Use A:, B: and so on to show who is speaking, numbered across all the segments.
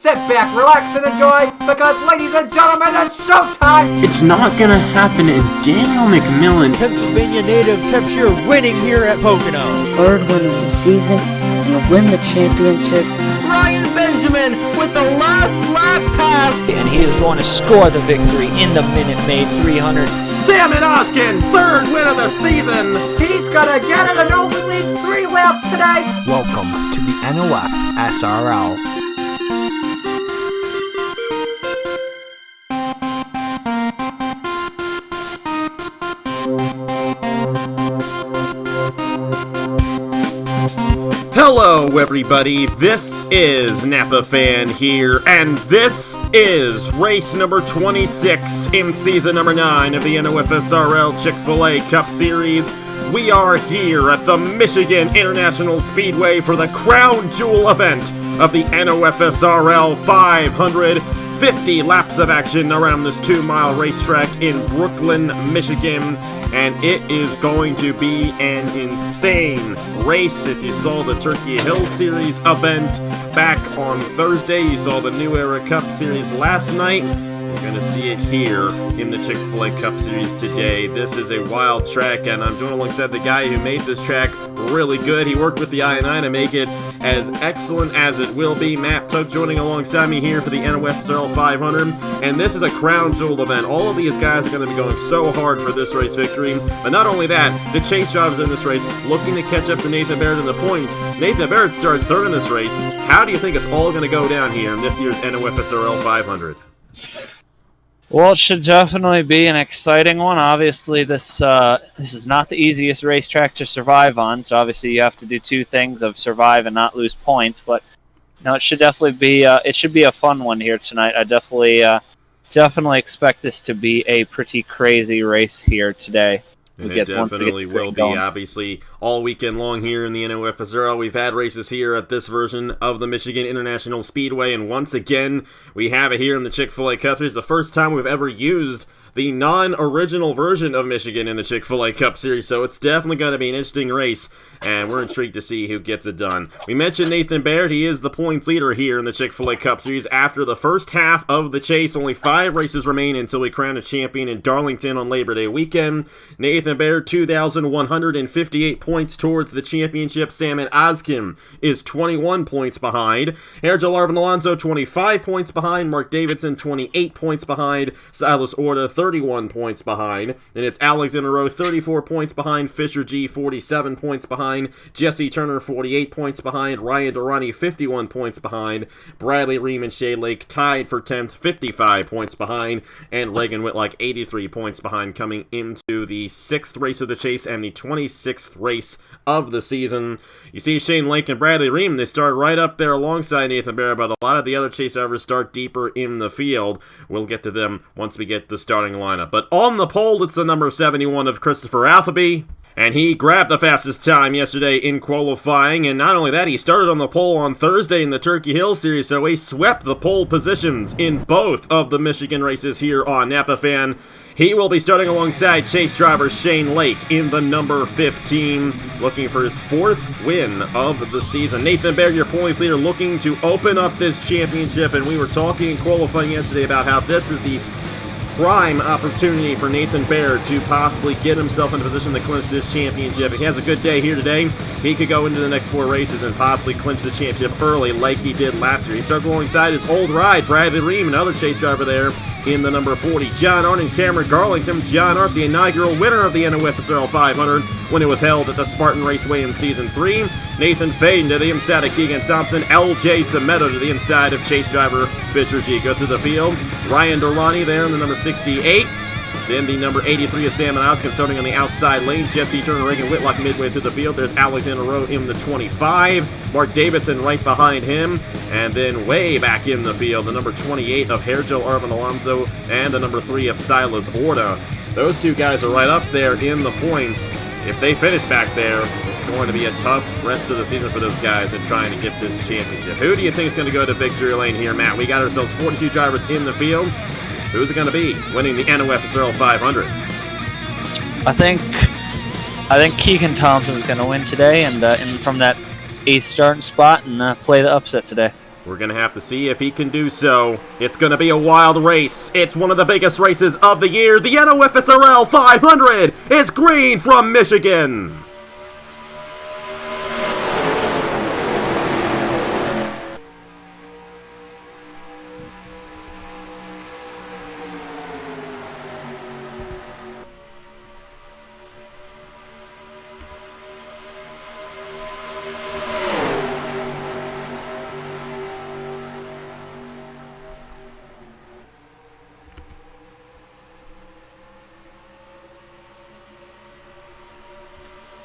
A: sit back, relax, and enjoy, because, ladies and gentlemen, it's showtime!
B: It's not gonna happen, and Daniel McMillan,
C: Pennsylvania native, kept your winning here at Pocono.
D: Third win of the season, and win the championship.
E: Ryan Benjamin with the last lap pass,
C: And he is going to score the victory in the Minute Maid 300.
F: Salmon Oskin, third win of the season.
A: He's gonna get it and only leads 3 laps today!
E: welcome to the NOFSRL.
F: Hello, everybody. This is Napa Fan here, and this is race number 26 in season number 9 of the NOFSRL Chick-fil-A Cup Series. We are here at the Michigan International Speedway for the crown jewel event of the NOFSRL 500. 50 laps of action around this 2-mile racetrack in Brooklyn, Michigan, and it is going to be an insane race. If you saw the Turkey Hill Series event back on Thursday, you saw the New Era Cup Series last night, we're going to see it here in the Chick-fil-A Cup Series today. This is a wild track, and I'm doing alongside the guy who made this track really good. He worked with the I&I to make it as excellent as it will be. Matt Tuck joining alongside me here for the NOFSRL 500, and this is a crown jewel event. All of these guys are going to be going so hard for this race victory, but not only that, the chase drivers in this race looking to catch up to Nathan Barrett in the points. Nathan Barrett starts third in this race. How do you think it's all going to go down here in this year's NOFSRL 500?
G: Well, it should definitely be an exciting one. Obviously, this is not the easiest racetrack to survive on, so obviously you have to do two things of survive and not lose points. But it should definitely be a fun one here tonight. I definitely expect this to be a pretty crazy race here today.
F: And it definitely will be, obviously, all weekend long here in the NOFSRL. We've had races here at this version of the Michigan International Speedway, and once again, we have it here in the Chick-fil-A Cup Series. The first time we've ever used the non-original version of Michigan in the Chick-fil-A Cup Series, so it's definitely going to be an interesting race, and we're intrigued to see who gets it done. We mentioned Nathan Baird. He is the points leader here in the Chick-fil-A Cup Series. After the first half of the chase, only 5 races remain until we crown a champion in Darlington on Labor Day weekend. Nathan Baird, 2,158 points towards the championship. Salmon Oskin is 21 points behind. Larvin Alonso, 25 points behind. Mark Davidson, 28 points behind. Silas Orta, 31 points behind. And it's Alexander Rowe, 34 points behind. Fisher G, 47 points behind. Jesse Turner, 48 points behind. Ryan Durrani, 51 points behind. Bradley Ream and Shea Lake tied for 10th, 55 points behind. And Reagan Whitlock, 83 points behind, coming into the 6th race of the chase and the 26th race of the season. You see Shane Lake and Bradley Ream, they start right up there alongside Nathan Barrett, but a lot of the other chase drivers start deeper in the field. We'll get to them once we get the starting lineup. But on the pole, it's the number 71 of Christopher Alphaby. And he grabbed the fastest time yesterday in qualifying, and not only that, he started on the pole on Thursday in the Turkey Hill Series, so he swept the pole positions in both of the Michigan races here on Napa Fan. He will be starting alongside chase driver Shane Lake in the number 15, looking for his 4th win of the season. Nathan Baird, your points leader, looking to open up this championship, and we were talking in qualifying yesterday about how this is the prime opportunity for Nathan Baird to possibly get himself in a position to clinch this championship. If he has a good day here today, he could go into the next 4 races and possibly clinch the championship early like he did last year. He starts alongside his old ride, Bradley Ream, another chase driver there in the number 40. John Arndt and Cameron Darlington. John Arndt, the inaugural winner of the NOFSRL 500 when it was held at the Spartan Raceway in Season 3. Nathan Faden to the inside of Keegan Thompson. LJ Semedo to the inside of chase driver Fisher G. Go through the field. Ryan Durrani there in the number 68. Then the number 83 is Salmon Oskin starting on the outside lane. Jesse Turner, Reagan Whitlock midway through the field. There's Alexander Rowe in the 25. Mark Davidson right behind him. And then way back in the field, the number 28 of Larvin Alonso and the number 3 of Silas Orta. Those two guys are right up there in the points. If they finish back there, it's going to be a tough rest of the season for those guys in trying to get this championship. Who do you think is going to go to victory lane here, Matt? We got ourselves 42 drivers in the field. Who's it going to be winning the NOFSRL 500?
G: I think Keegan Thompson's going to win today, and from that 8th starting spot, and play the upset today.
F: We're going to have to see if he can do so. It's going to be a wild race. It's one of the biggest races of the year. The NOFSRL 500 is green from Michigan.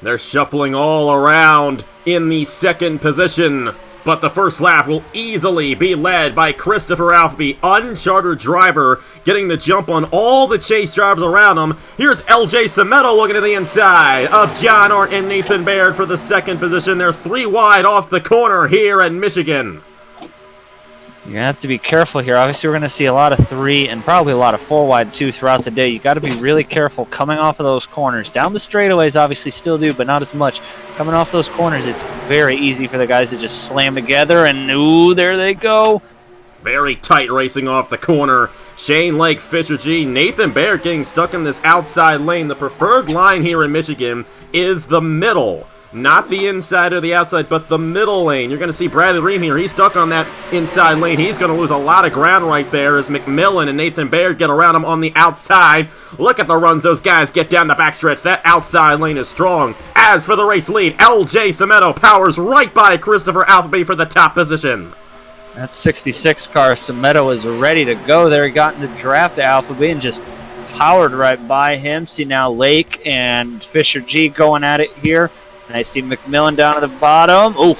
F: They're shuffling all around in the second position, but the first lap will easily be led by Christopher Alfby, unchartered driver, getting the jump on all the chase drivers around him. Here's LJ Semedo looking to the inside of John Arndt and Nathan Baird for the second position. They're 3 wide off the corner here in Michigan.
G: You're going to have to be careful here. Obviously, we're going to see a lot of 3 and probably a lot of 4 wide, too, throughout the day. You got to be really careful coming off of those corners. Down the straightaways, obviously, still do, but not as much. Coming off those corners, it's very easy for the guys to just slam together, and ooh, there they go.
F: Very tight racing off the corner. Shane Lake, Fisher G, Nathan Baird getting stuck in this outside lane. The preferred line here in Michigan is the middle. Not the inside or the outside, but the middle lane. You're going to see Bradley Ream here. He's stuck on that inside lane. He's going to lose a lot of ground right there as McMillan and Nathan Baird get around him on the outside. Look at the runs those guys get down the backstretch. That outside lane is strong. As for the race lead, LJ Semedo powers right by Christopher Alfby for the top position.
G: That 66 car, Semedo is ready to go there. He got in the draft to Alphabet and just powered right by him. See now Lake and Fisher G going at it here. And I see McMillan down at the bottom. Ooh,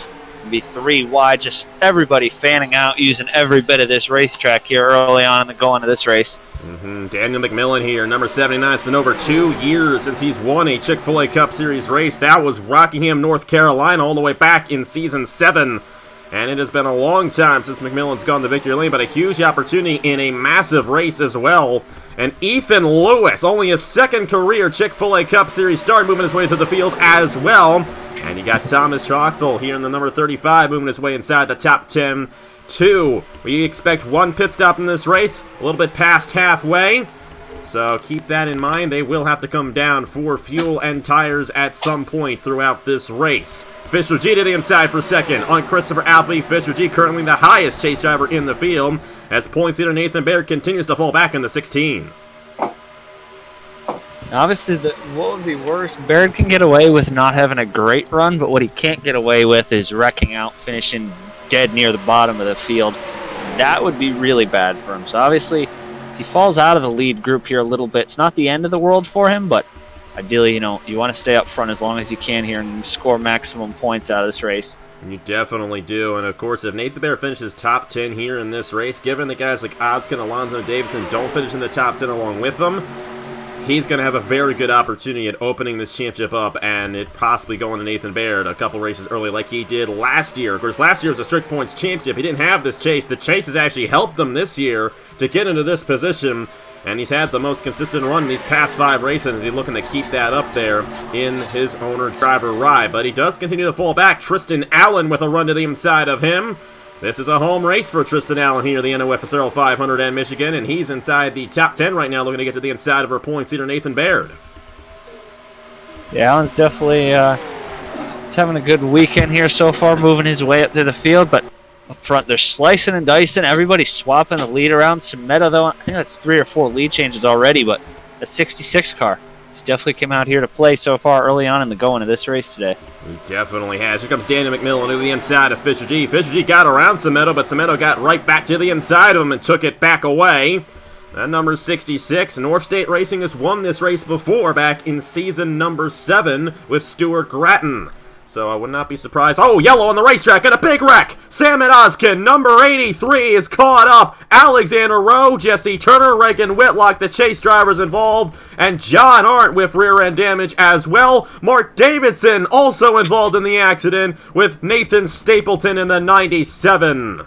G: be 3 wide. Just everybody fanning out, using every bit of this racetrack here early on in the going of this race.
F: Daniel McMillan here, number 79. It's been over 2 years since he's won a Chick-fil-A Cup Series race. That was Rockingham, North Carolina, all the way back in Season 7. And it has been a long time since McMillan's gone to victory lane, but a huge opportunity in a massive race as well. And Ethan Lewis, only his second career Chick-fil-A Cup Series start, moving his way through the field as well. And you got Thomas Troxel here in the number 35, moving his way inside the top 10 too. We expect 1 pit stop in this race, a little bit past halfway. So keep that in mind. They will have to come down for fuel and tires at some point throughout this race. Fisher G to the inside for second on Christopher Alfby. Fisher G currently the highest chase driver in the field, as points leader Nathan Baird continues to fall back in the 16.
G: Obviously, what would be worse, Baird can get away with not having a great run, but what he can't get away with is wrecking out, finishing dead near the bottom of the field. That would be really bad for him. So obviously, if he falls out of the lead group here a little bit, it's not the end of the world for him, but ideally, you want to stay up front as long as you can here and score maximum points out of this race.
F: You definitely do, and of course, if Nathan Baird finishes top 10 here in this race, given the guys like Oskin, Alonso, and Davison don't finish in the top 10 along with them, he's going to have a very good opportunity at opening this championship up and it possibly going to Nathan Baird a couple races early like he did last year. Of course, last year was a strict points championship. He didn't have this chase. The chase has actually helped him this year to get into this position, and he's had the most consistent run in these past 5 races. He's looking to keep that up there in his owner-driver ride. But he does continue to fall back. Tristan Allen with a run to the inside of him. This is a home race for Tristan Allen here, the NOFSRL 500 and Michigan, and he's inside the top 10 right now, looking to get to the inside of her points leader, Nathan Baird.
G: Yeah, Allen's definitely he's having a good weekend here so far, moving his way up to the field, but up front they're slicing and dicing. Everybody's swapping the lead around. Semedo, though, I think that's 3 or 4 lead changes already, but that 66 car, he's definitely come out here to play so far early on in the going of this race today.
F: He definitely has. Here comes Daniel McMillan to the inside of Fisher G. Fisher G got around Semedo, but Semedo got right back to the inside of him and took it back away. That number 66. North State Racing has won this race before back in season number 7 with Stuart Grattan. So I would not be surprised. Oh, yellow on the racetrack and a big wreck. Sam and Oskin, number 83, is caught up. Alexander Rowe, Jesse Turner, Reagan Whitlock, the chase drivers involved, and John Arndt with rear end damage as well. Mark Davidson also involved in the accident with Nathan Stapleton in the 97.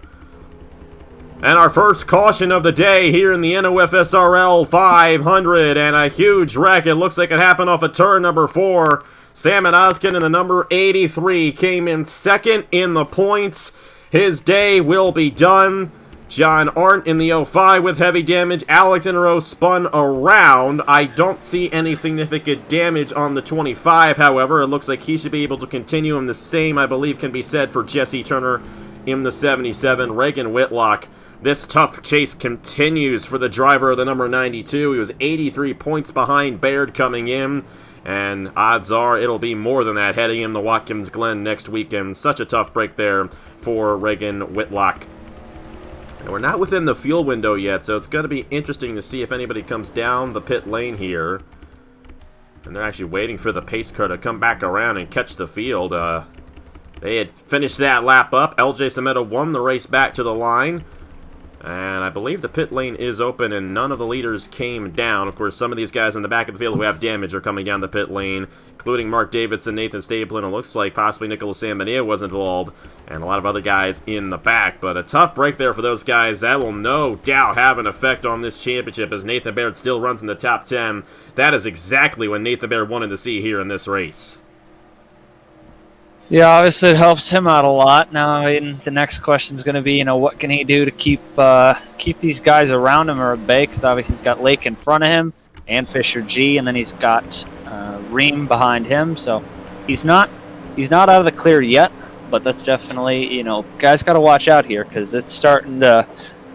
F: And our first caution of the day here in the NOFSRL 500, and a huge wreck. It looks like it happened off of turn number 4. Sam and Oskin in the number 83 came in second in the points. his day will be done. John Arndt in the 05 with heavy damage. Alex Inero spun around. I don't see any significant damage on the 25, however. It looks like he should be able to continue, and the same, I believe, can be said for Jesse Turner in the 77. Reagan Whitlock. This tough chase continues for the driver of the number 92. He was 83 points behind Baird coming in, and odds are it'll be more than that heading into Watkins Glen next weekend. Such a tough break there for Reagan Whitlock. And we're not within the fuel window yet, so it's going to be interesting to see if anybody comes down the pit lane here. And they're actually waiting for the pace car to come back around and catch the field. They had finished that lap up. LJ Semedo won the race back to the line. And I believe the pit lane is open and none of the leaders came down. Of course, some of these guys in the back of the field who have damage are coming down the pit lane, including Mark Davidson, Nathan Stapleton. It looks like possibly Nicholas Sanbonilla was involved, and a lot of other guys in the back. But a tough break there for those guys. That will no doubt have an effect on this championship as Nathan Baird still runs in the top 10. That is exactly what Nathan Baird wanted to see here in this race.
G: Yeah, obviously it helps him out a lot. Now, I mean, the next question is going to be, what can he do to keep these guys around him or at bay? Because obviously he's got Lake in front of him and Fisher G, and then he's got Ream behind him. So he's not out of the clear yet, but that's definitely, guys got to watch out here because it's starting to.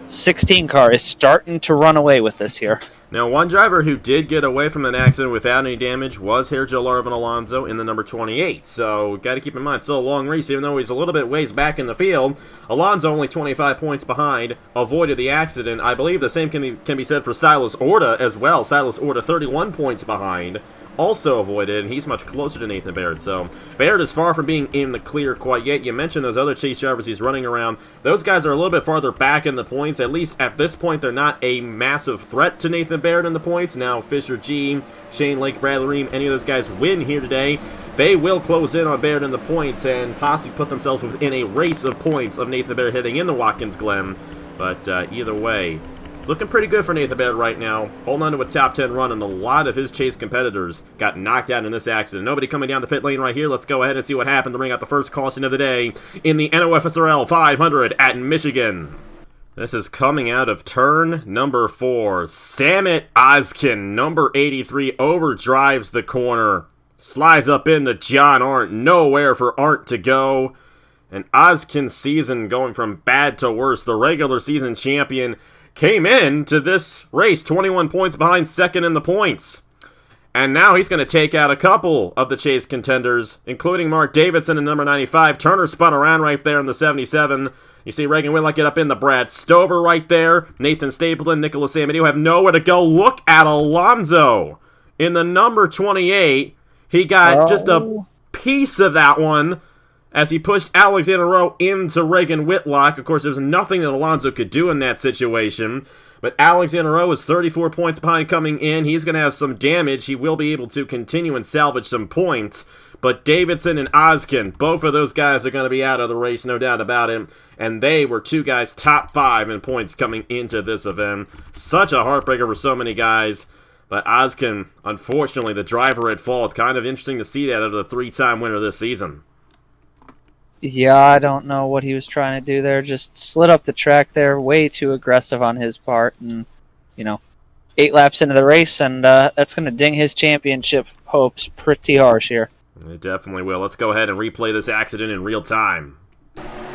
G: 16 car is starting to run away with this here.
F: Now, one driver who did get away from an accident without any damage was here Joe Larvin Alonso in the number 28. So, got to keep in mind, still a long race, even though he's a little bit ways back in the field. Alonso only 25 points behind, avoided the accident. I believe the same can be said for Silas Orta as well. Silas Orta 31 points behind, also avoided, and he's much closer to Nathan Baird. So Baird is far from being in the clear quite yet. You mentioned those other chase drivers he's running around. Those guys are a little bit farther back in the points. At least at this point, they're not a massive threat to Nathan Baird in the points. Now, Fisher G, Shane Lake, Bradley Ream, any of those guys win here today, they will close in on Baird in the points and possibly put themselves within a race of points of Nathan Baird heading into Watkins Glen. But either way, it's looking pretty good for Nathan Baird right now. Holding on to a top 10 run, and a lot of his chase competitors got knocked out in this accident. Nobody coming down the pit lane right here. Let's go ahead and see what happened to bring out the first caution of the day in the NOFSRL 500 at Michigan. This is coming out of turn number 4. Samit Ozkin, number 83, overdrives the corner. Slides up into John Arndt. Nowhere for Arndt to go. And Ozkin's season going from bad to worse. The regular season champion came in to this race 21 points behind second in the points. And now he's going to take out a couple of the chase contenders, including Mark Davidson in number 95. Turner spun around right there in the 77. You see Reagan Whitlock get up in the Brad Stover right there. Nathan Stapleton, Nicholas Sanbonilla have nowhere to go. Look at Alonso in the number 28. He got just a piece of that one as he pushed Alexander Rowe into Reagan Whitlock. Of course, there was nothing that Alonso could do in that situation. But Alexander Rowe is 34 points behind coming in. He's going to have some damage. He will be able to continue and salvage some points. But Davidson and Ozkin, both of those guys are going to be out of the race, no doubt about it. And they were two guys top 5 in points coming into this event. Such a heartbreaker for so many guys. But Ozkin, unfortunately, the driver at fault. Kind of interesting to see that out of the 3-time winner this season.
G: Yeah, I don't know what he was trying to do there. Just slid up the track there. Way too aggressive on his part. And, 8 laps into the race, and that's going to ding his championship hopes pretty harsh here.
F: It definitely will. Let's go ahead and replay this accident in real time.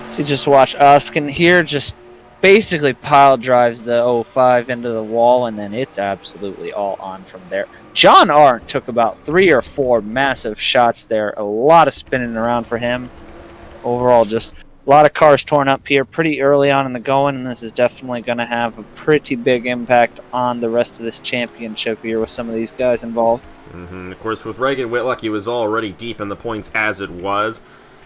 G: So just watch Ozkin here. Just basically pile drives the 05 into the wall, and then it's absolutely all on from there. John Arndt took about 3 or 4 massive shots there. A lot of spinning around for him. Overall, just a lot of cars torn up here pretty early on in the going, and this is definitely going to have a pretty big impact on the rest of this championship here with some of these guys involved.
F: Of course, with Reagan Whitlock, he was already deep in the points as it was.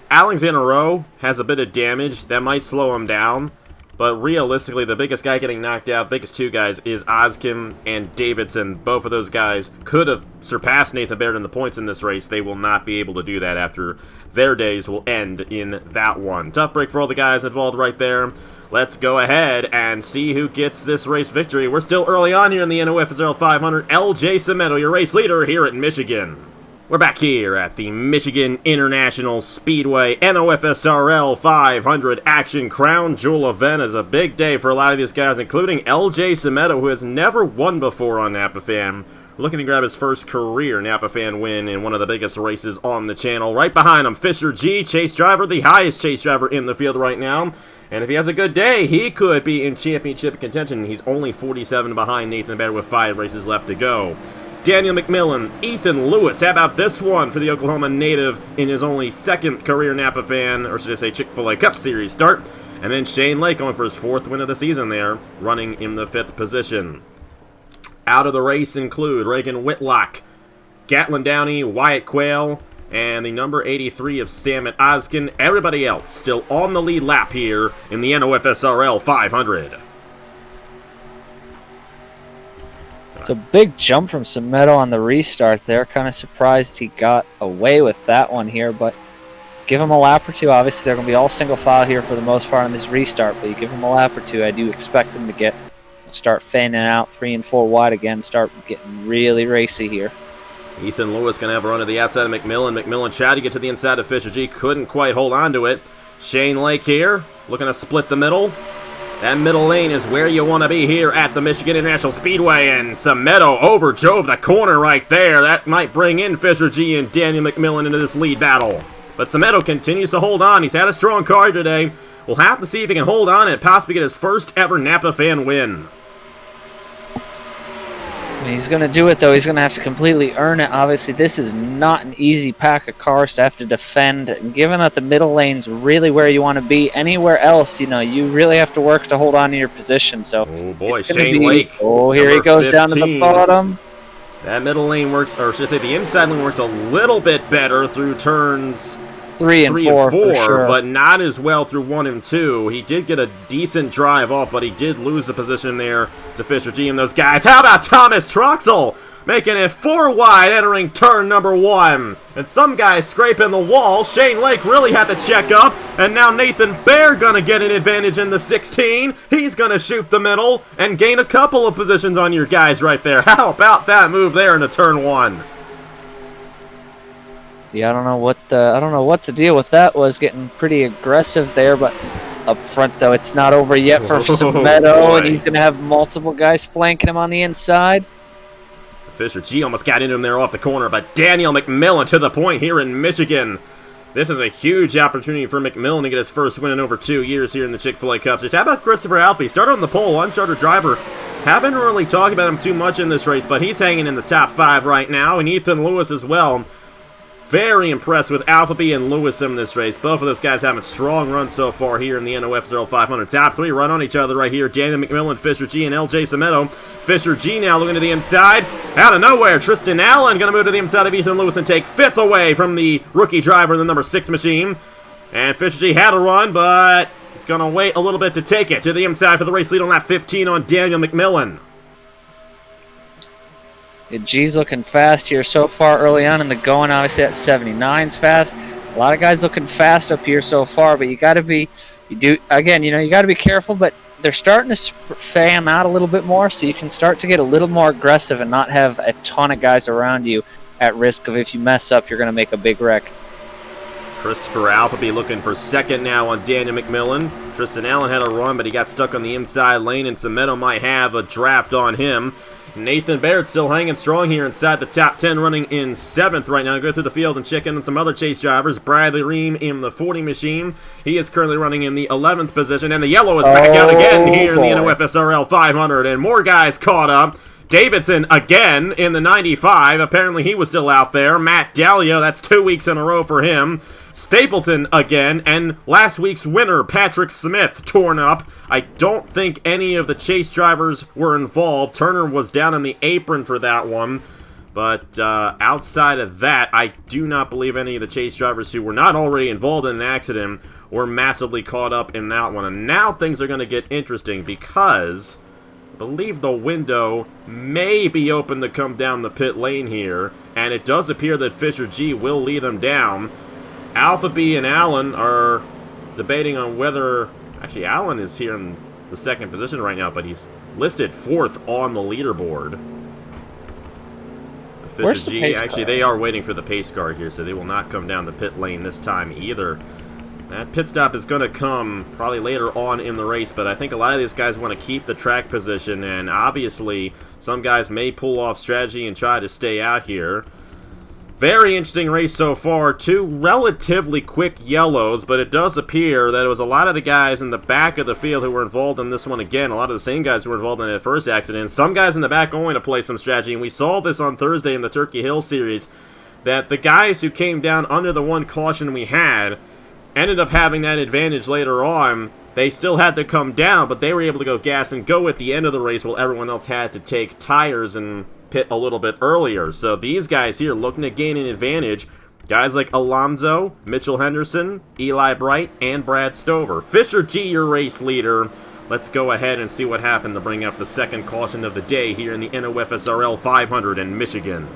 F: Alexander Rowe has a bit of damage that might slow him down, but realistically, the biggest guy getting knocked out, biggest 2 guys, is Ozkin and Davidson. Both of those guys could have surpassed Nathan Baird in the points in this race. They will not be able to do that after their days will end in that one. Tough break for all the guys involved right there. Let's go ahead and see who gets this race victory. We're still early on here in the NOFSRL 500. LJ Semedo, your race leader here at Michigan. We're back here at the Michigan International Speedway NOFSRL 500 Action Crown Jewel event. Is a big day for a lot of these guys, including LJ Cimetto, who has never won before on Napa Fan. Looking to grab his first career Napa Fan win in one of the biggest races on the channel. Right behind him, Fisher G, chase driver, the highest chase driver in the field right now. And if he has a good day, he could be in championship contention. He's only 47 behind Nathan Baird with 5 races left to go. Daniel McMillan, Ethan Lewis, how about this one for the Oklahoma native in his only second career Napa Fan, or should I say Chick-fil-A Cup Series start. And then Shane Lake going for his 4th win of the season there, running in the 5th position. Out of the race include Reagan Whitlock, Gatlin Downey, Wyatt Quayle, and the number 83 of Samet Oskin. Everybody else still on the lead lap here in the NOFSRL 500.
G: It's a big jump from Cimetto on the restart there. Kind of surprised he got away with that one here, but give him a lap or two. Obviously, they're going to be all single file here for the most part on this restart, but you give him a lap or two, I do expect them to start fanning out 3 and 4 wide again, start getting really racy here.
F: Ethan Lewis going to have a run to the outside of McMillan. McMillan tried to get to the inside of Fisher G, couldn't quite hold on to it. Shane Lake here, looking to split the middle. That middle lane is where you want to be here at the Michigan International Speedway, and Cimetto overdrove the corner right there. That might bring in Fisher G and Daniel McMillan into this lead battle. But Cimetto continues to hold on. He's had a strong car today. We'll have to see if he can hold on and possibly get his first ever Napa Fan win.
G: He's going to do it, though. He's going to have to completely earn it. Obviously, this is not an easy pack of cars to have to defend. And given that the middle lane's really where you want to be, anywhere else, you really have to work to hold on to your position. So,
F: oh boy, Shane Lake.
G: Oh, here he goes 15. Down to the bottom.
F: That middle lane works, or should I say the inside lane works a little bit better through turns
G: 3 and 4, sure.
F: But not as well through 1 and 2. He did get a decent drive off, but he did lose the position there to Fisher G and those guys. How about Thomas Troxel making it 4 wide entering turn number 1? And some guys scraping the wall. Shane Lake really had to check up, and now Nathan Baird gonna get an advantage in the 16. He's gonna shoot the middle and gain a couple of positions on your guys right there. How about that move there into turn 1?
G: Yeah, I don't know what the deal with that was. Getting pretty aggressive there, but up front though, it's not over yet for Cimetto, and he's going to have multiple guys flanking him on the inside.
F: Fisher G almost got into him there off the corner, but Daniel McMillan to the point here in Michigan. This is a huge opportunity for McMillan to get his first win in over 2 years here in the Chick-fil-A Cup Series. How about Christopher Alfie? Started on the pole, uncharted driver. Haven't really talked about him too much in this race, but he's hanging in the top 5 right now, and Ethan Lewis as well. Very impressed with Alphabet and Lewis in this race. Both of those guys having strong runs so far here in the NOFSRL 500. Top 3 run on each other right here. Daniel McMillan, Fisher G, and LJ Cimetto. Fisher G now looking to the inside. Out of nowhere, Tristan Allen going to move to the inside of Ethan Lewis and take 5th away from the rookie driver in the number 6 machine. And Fisher G had a run, but he's going to wait a little bit to take it to the inside for the race lead on lap 15 on Daniel McMillan.
G: G's looking fast here so far early on in the going. Obviously, that 79's fast. A lot of guys looking fast up here so far, but you got to be, you got to be careful. But they're starting to fan out a little bit more, so you can start to get a little more aggressive and not have a ton of guys around you at risk of if you mess up, you're going to make a big wreck.
F: Christopher Alphabet looking for 2nd now on Daniel McMillan. Tristan Allen had a run, but he got stuck on the inside lane, and Cimetto might have a draft on him. Nathan Baird still hanging strong here inside the top 10, running in 7th right now. Go through the field and check in on some other chase drivers. Bradley Ream in the 40 machine. He is currently running in the 11th position, and the yellow is back out again here in the NOFSRL 500, and more guys caught up. Davidson again in the 95. Apparently he was still out there. Matt Dahlia, that's 2 weeks in a row for him. Stapleton again, and last week's winner, Patrick Smith, torn up. I don't think any of the chase drivers were involved. Turner was down in the apron for that one. But outside of that, I do not believe any of the chase drivers who were not already involved in an accident were massively caught up in that one. And now things are going to get interesting because I believe the window may be open to come down the pit lane here. And it does appear that Fisher G will lead them down. Alphabet and Allen are debating on whether... Actually, Allen is here in the 2nd position right now, but he's listed 4th on the leaderboard.
G: Where's the
F: G.
G: pace
F: Actually,
G: car?
F: they are waiting for the pace car here, so they will not come down the pit lane this time either. That pit stop is going to come probably later on in the race, but I think a lot of these guys want to keep the track position, and obviously some guys may pull off strategy and try to stay out here. Very interesting race so far. 2 relatively quick yellows, but it does appear that it was a lot of the guys in the back of the field who were involved in this one again. A lot of the same guys who were involved in that first accident. Some guys in the back going to play some strategy, and we saw this on Thursday in the Turkey Hill Series, that the guys who came down under the one caution we had ended up having that advantage later on. They still had to come down, but they were able to go gas and go at the end of the race while everyone else had to take tires and pit a little bit earlier. So these guys here looking to gain an advantage. Guys like Alonso, Mitchell Henderson, Eli Bright, and Brad Stover. Fisher G, your race leader. Let's go ahead and see what happened to bring up the second caution of the day here in the NOFSRL 500 in Michigan.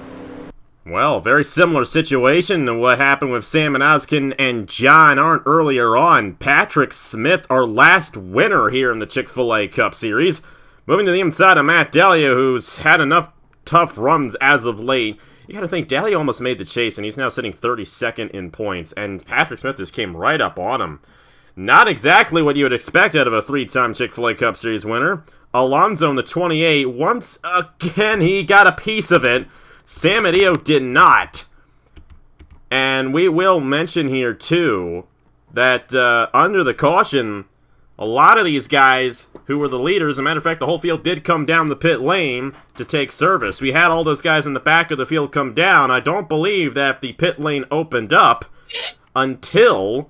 F: Well, very similar situation to what happened with Sam Oskin and John Arndt earlier on. Patrick Smith, our last winner here in the Chick-fil-A Cup Series. Moving to the inside of Matt Delia, who's had enough tough runs as of late. You gotta think, Delia almost made the chase, and he's now sitting 32nd in points, and Patrick Smith just came right up on him. Not exactly what you would expect out of a 3-time Chick-fil-A Cup Series winner. Alonso in the 28, once again, he got a piece of it. Sam Adio did not. And we will mention here, too, that under the caution, a lot of these guys who were the leaders, as a matter of fact, the whole field did come down the pit lane to take service. We had all those guys in the back of the field come down. I don't believe that the pit lane opened up until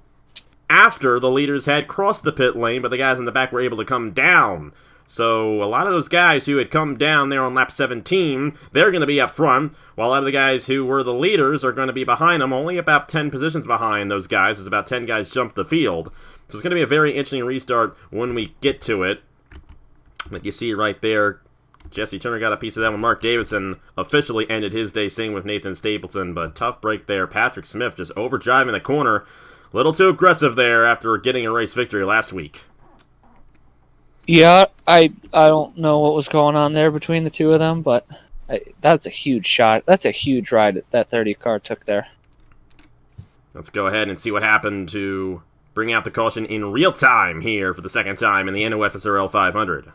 F: after the leaders had crossed the pit lane, but the guys in the back were able to come down. So a lot of those guys who had come down there on lap 17, they're going to be up front, while a lot of the guys who were the leaders are going to be behind them, only about 10 positions behind those guys, as about 10 guys jumped the field. So it's going to be a very interesting restart when we get to it. But you see right there, Jesse Turner got a piece of that when Mark Davidson officially ended his day singing with Nathan Stapleton, but tough break there. Patrick Smith just overdriving the corner. A little too aggressive there after getting a race victory last week.
G: Yeah, I don't know what was going on there between the two of them, but that's a huge shot. That's a huge ride that 30 car took there.
F: Let's go ahead and see what happened to bring out the caution in real time here for the second time in the NOFSRL 500.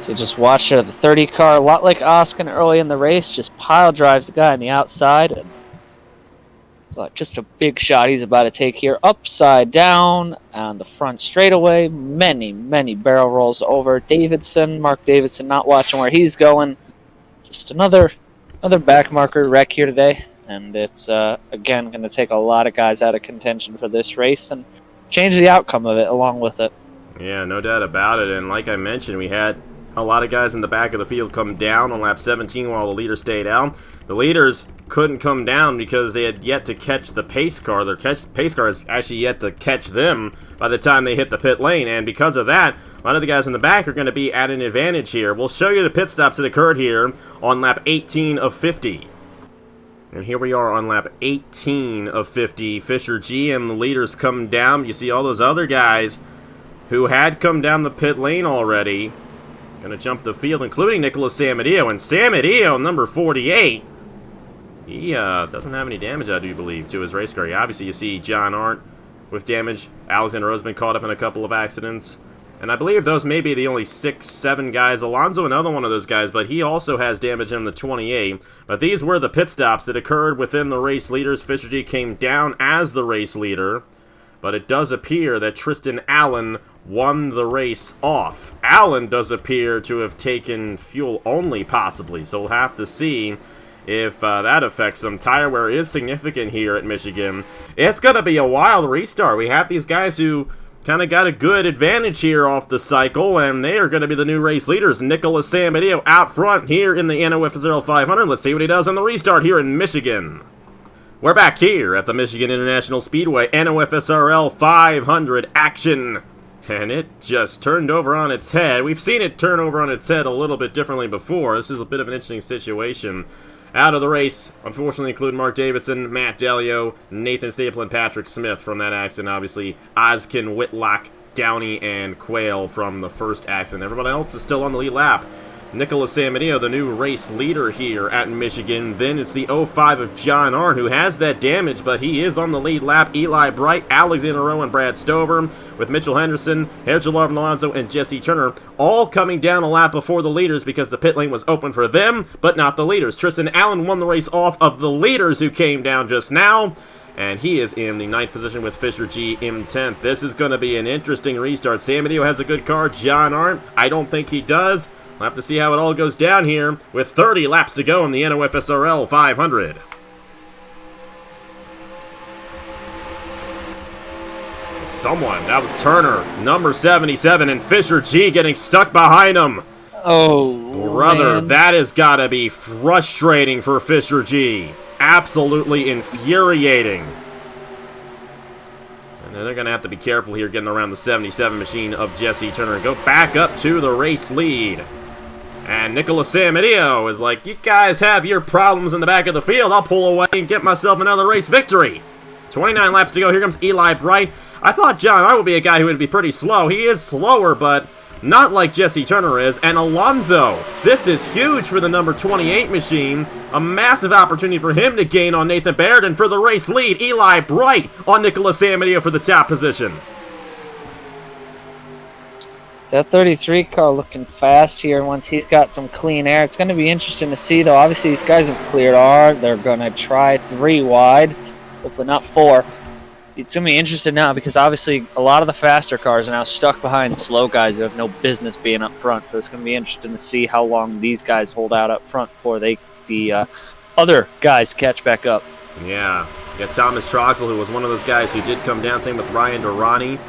G: So just watch the 30 car, a lot like Oskin early in the race, just pile drives the guy on the outside. But just a big shot he's about to take here. Upside down on the front straightaway. Many, many barrel rolls over. Mark Davidson not watching where he's going. Just another back marker wreck here today. And it's, again, going to take a lot of guys out of contention for this race and change the outcome of it along with it.
F: Yeah, no doubt about it. And like I mentioned, we had a lot of guys in the back of the field come down on lap 17 while the leaders stayed out. The leaders couldn't come down because they had yet to catch the pace car. Their pace car is actually yet to catch them by the time they hit the pit lane, and because of that, a lot of the guys in the back are going to be at an advantage here. We'll show you the pit stops that occurred here on lap 18 of 50. And here we are on lap 18 of 50. Fisher G and the leaders come down. You see all those other guys who had come down the pit lane already going to jump the field, including Nicholas Samadio. And Samadio, number 48, he doesn't have any damage, I do believe, to his race car. Obviously, you see John Arndt with damage. Alexander Rose been caught up in a couple of accidents. And I believe those may be the only 6-7 guys. Alonso, another one of those guys, but he also has damage in the 28. But these were the pit stops that occurred within the race leaders. Fisher G came down as the race leader. But it does appear that Tristan Allen won the race off. Allen does appear to have taken fuel only, possibly. So we'll have to see if that affects him. Tire wear is significant here at Michigan. It's going to be a wild restart. We have these guys who kind of got a good advantage here off the cycle, and they are going to be the new race leaders. Nicholas Samadio out front here in the NOFSRL 500. Let's see what he does on the restart here in Michigan. We're back here at the Michigan International Speedway NOFSRL 500 action. And it just turned over on its head. We've seen it turn over on its head a little bit differently before. This is a bit of an interesting situation. Out of the race, unfortunately, include Mark Davidson, Matt Delio, Nathan Staple, and Patrick Smith from that accident. Obviously, Oskin, Whitlock, Downey, and Quayle from the first accident. Everybody else is still on the lead lap. Nicholas Samadeo, the new race leader here at Michigan. Then it's the 05 of John Arndt, who has that damage, but he is on the lead lap. Eli Bright, Alexander Rowe, and Brad Stover, with Mitchell Henderson, larvin, Alonso, and Jesse Turner all coming down a lap before the leaders because the pit lane was open for them, but not the leaders. Tristan Allen won the race off of the leaders who came down just now, and he is in the 9th position with Fisher G in 10th. This is going to be an interesting restart. Samadeo has a good car. John Arndt, I don't think he does. We'll have to see how it all goes down here with 30 laps to go in the NOFSRL 500. Someone, that was Turner, number 77, and Fisher G getting stuck behind him.
G: Oh,
F: brother,
G: man.
F: that has got to be frustrating for Fisher G. Absolutely infuriating. And then they're going to have to be careful here getting around the 77 machine of Jesse Turner and go back up to the race lead. And Nicholas Samadeo is like, you guys have your problems in the back of the field. I'll pull away and get myself another race victory. 29 laps to go. Here comes Eli Bright. I thought John Arndt would be a guy who would be pretty slow. He is slower, but not like Jesse Turner is. And Alonso, this is huge for the number 28 machine. A massive opportunity for him to gain on Nathan Baird. And for the race lead, Eli Bright on Nicholas Samadeo for the top position.
G: That 33 car looking fast here once he's got some clean air. It's going to be interesting to see, though. Obviously, these guys have cleared R. They're going to try 3 wide. Hopefully not 4. It's going to be interesting now because, obviously, a lot of the faster cars are now stuck behind slow guys who have no business being up front. So it's going to be interesting to see how long these guys hold out up front before the other guys catch back up.
F: Yeah. Thomas Troxel, who was one of those guys who did come down. Same with Ryan Durrani.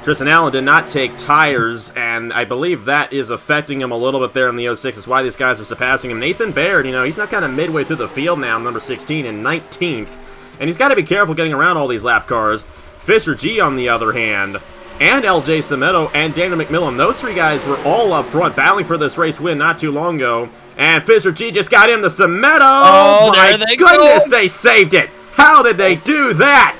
F: Tristan Allen did not take tires, and I believe that is affecting him a little bit there in the 06. That's why these guys are surpassing him. Nathan Baird, he's not kind of midway through the field now, number 16 and 19th. And he's got to be careful getting around all these lap cars. Fisher G, on the other hand, and LJ Semedo and Daniel McMillan, those 3 guys were all up front battling for this race win not too long ago. And Fisher G just got in the Semedo.
G: Oh,
F: my
G: there they
F: goodness,
G: go.
F: they saved it. How did they do that?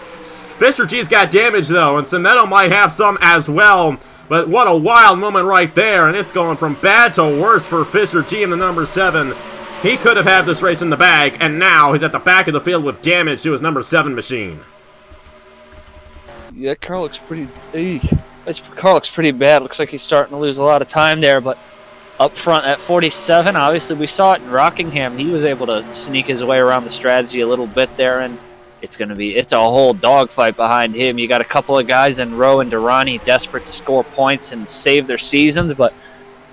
F: Fisher G's got damage, though, and Semedo might have some as well. But what a wild moment right there, and it's going from bad to worse for Fisher G in the number 7. He could have had this race in the bag, and now he's at the back of the field with damage to his number 7 machine.
G: Yeah, that car looks pretty... This car looks pretty bad. Looks like he's starting to lose a lot of time there, but up front at 47, obviously we saw it in Rockingham. He was able to sneak his way around the strategy a little bit there, and it's a whole dogfight behind him. You got a couple of guys in Rowe and Durrani desperate to score points and save their seasons, but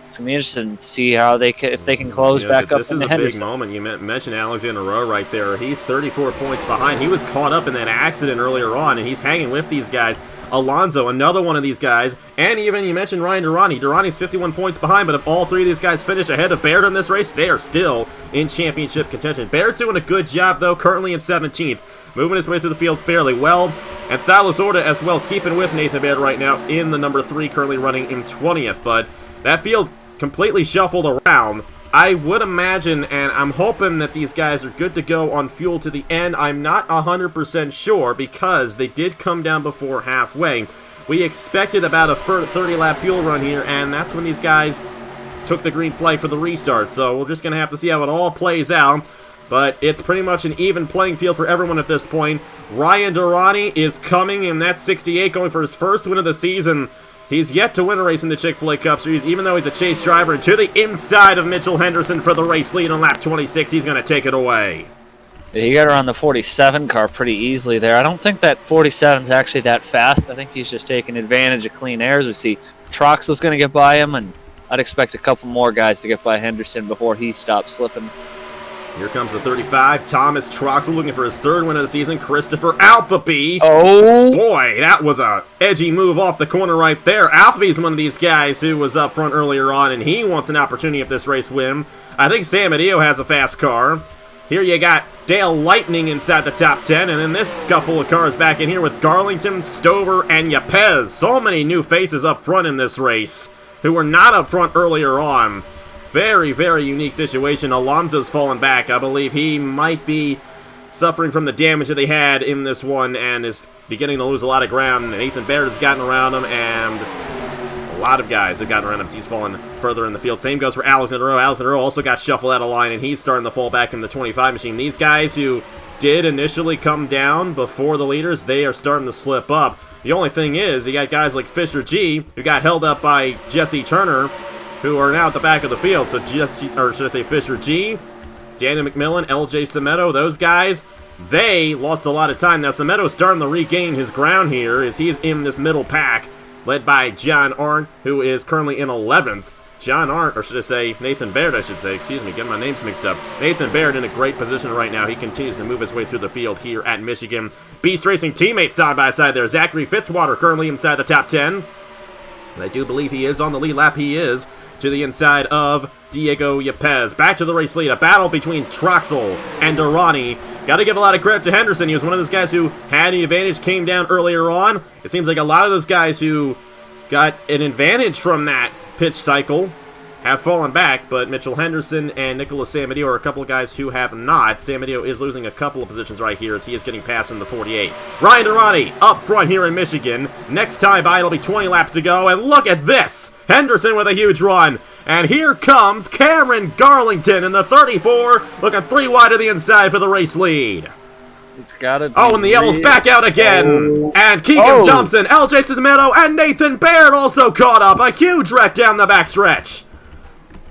G: it's gonna be interesting to see how if they can close back up in the Henderson.
F: This is a big moment. You mentioned Alexander Rowe right there. He's 34 points behind. He was caught up in that accident earlier on, and he's hanging with these guys. Alonso, another one of these guys, and even you mentioned Ryan Durrani. Durrani's 51 points behind, but if all 3 of these guys finish ahead of Baird in this race, they are still in championship contention. Baird's doing a good job, though, currently in 17th, moving his way through the field fairly well. And Silas Orta as well, keeping with Nathan Baird right now in the number 3, currently running in 20th. But that field completely shuffled around. I would imagine, and I'm hoping that these guys are good to go on fuel to the end. I'm not 100% sure because they did come down before halfway. We expected about a 30-lap fuel run here, and that's when these guys took the green flag for the restart. So we're just going to have to see how it all plays out. But it's pretty much an even playing field for everyone at this point. Ryan Durrani is coming, and that's 68, going for his first win of the season. He's yet to win a race in the Chick-fil-A Cup Series, even though he's a chase driver. And to the inside of Mitchell Henderson for the race lead on lap 26. He's going to take it away.
G: He got around the 47 car pretty easily there. I don't think that 47 is actually that fast. I think he's just taking advantage of clean air. As we see, Troxel's going to get by him, and I'd expect a couple more guys to get by Henderson before he stops slipping.
F: Here comes the 35, Thomas Troxel, looking for his 3rd win of the season. Christopher Alphaby.
G: Oh!
F: Boy, that was a edgy move off the corner right there. Alphaby's one of these guys who was up front earlier on, and he wants an opportunity if this race win. I think Samadeo has a fast car. Here you got Dale Lightning inside the top 10, and then this scuffle of cars back in here with Darlington, Stover, and Yepez. So many new faces up front in this race who were not up front earlier on. Very, very unique situation. Alonso's fallen back. I believe he might be suffering from the damage that they had in this one and is beginning to lose a lot of ground. Nathan Baird has gotten around him, and lot of guys have gotten around him. He's fallen further in the field. Same goes for Alexander Rowe. Alexander Rowe also got shuffled out of line, and he's starting to fall back in the 25 machine. These guys who did initially come down before the leaders, they are starting to slip up. The only thing is, you got guys like Fisher G, who got held up by Jesse Turner, who are now at the back of the field. So Jesse, or should I say Fisher G, Daniel McMillan, LJ Semedo, those guys, they lost a lot of time. Now Semedo is starting to regain his ground here as he's in this middle pack, led by John Arndt, who is currently in 11th. John Arndt, or should I say Nathan Baird, I should say, excuse me, getting my names mixed up. Nathan Baird in a great position right now. He continues to move his way through the field here at Michigan. Beast Racing teammates side by side there. Zachary Fitzwater currently inside the top 10. And I do believe he is on the lead lap. He is to the inside of Diego Yepez. Back to the race lead. A battle between Troxel and Durrani. Got to give a lot of credit to Henderson. He was one of those guys who had the advantage, came down earlier on. It seems like a lot of those guys who got an advantage from that pitch cycle have fallen back, but Mitchell Henderson and Nicholas Samadeo are a couple of guys who have not. Samadeo is losing a couple of positions right here as he is getting past in the 48. Ryan Durrani up front here in Michigan. Next time by, it'll be 20 laps to go, and look at this! Henderson with a huge run, and here comes Cameron Darlington in the 34, looking 3 wide to the inside for the race lead.
G: It's gotta be.
F: Oh, and the yellow's back out again.
G: Oh.
F: And Keegan Thompson, LJ Semedo, and Nathan Baird also caught up. A huge wreck down the backstretch.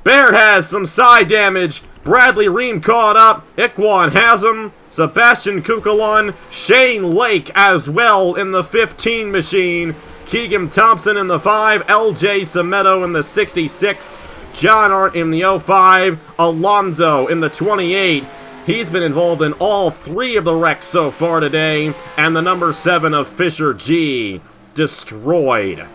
F: Baird has some side damage. Bradley Ream caught up. Iquan has him. Sebastian Kukulon. Shane Lake as well in the 15 machine. Keegan Thompson in the 5. LJ Semedo in the 66. John Arndt in the 05. Alonso in the 28. He's been involved in all 3 of the wrecks so far today, and the number 7 of Fisher G destroyed.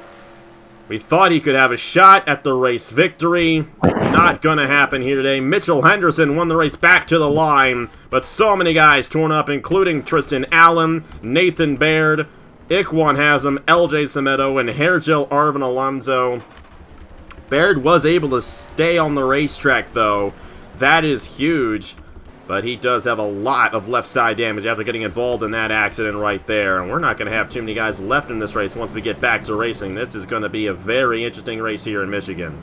F: We thought he could have a shot at the race victory. Not gonna happen here today. Mitchell Henderson won the race back to the line, but so many guys torn up, including Tristan Allen, Nathan Baird, Iquan Haslam, LJ Semedo, and Hergel Arvin Alonso. Baird was able to stay on the racetrack, though. That is huge. But he does have a lot of left side damage after getting involved in that accident right there. And we're not going to have too many guys left in this race once we get back to racing. This is going to be a very interesting race here in Michigan.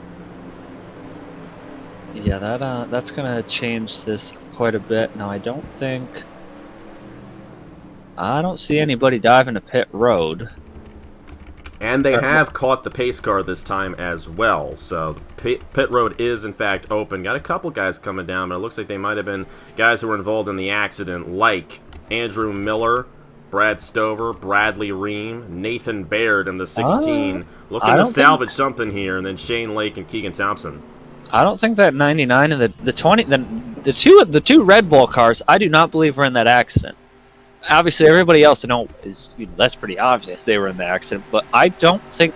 G: Yeah, that's going to change this quite a bit. Now, I don't see anybody diving to pit road.
F: And they have caught the pace car this time as well. So the pit road is, in fact, open. Got a couple guys coming down, but it looks like they might have been guys who were involved in the accident, like Andrew Miller, Brad Stover, Bradley Ream, Nathan Baird in the 16. Looking to salvage something here, and then Shane Lake and Keegan Thompson.
G: I don't think that 99 and the 20, the two Red Bull cars, I do not believe were in that accident. Obviously, everybody else I know is, that's pretty obvious they were in the accident, but I don't think,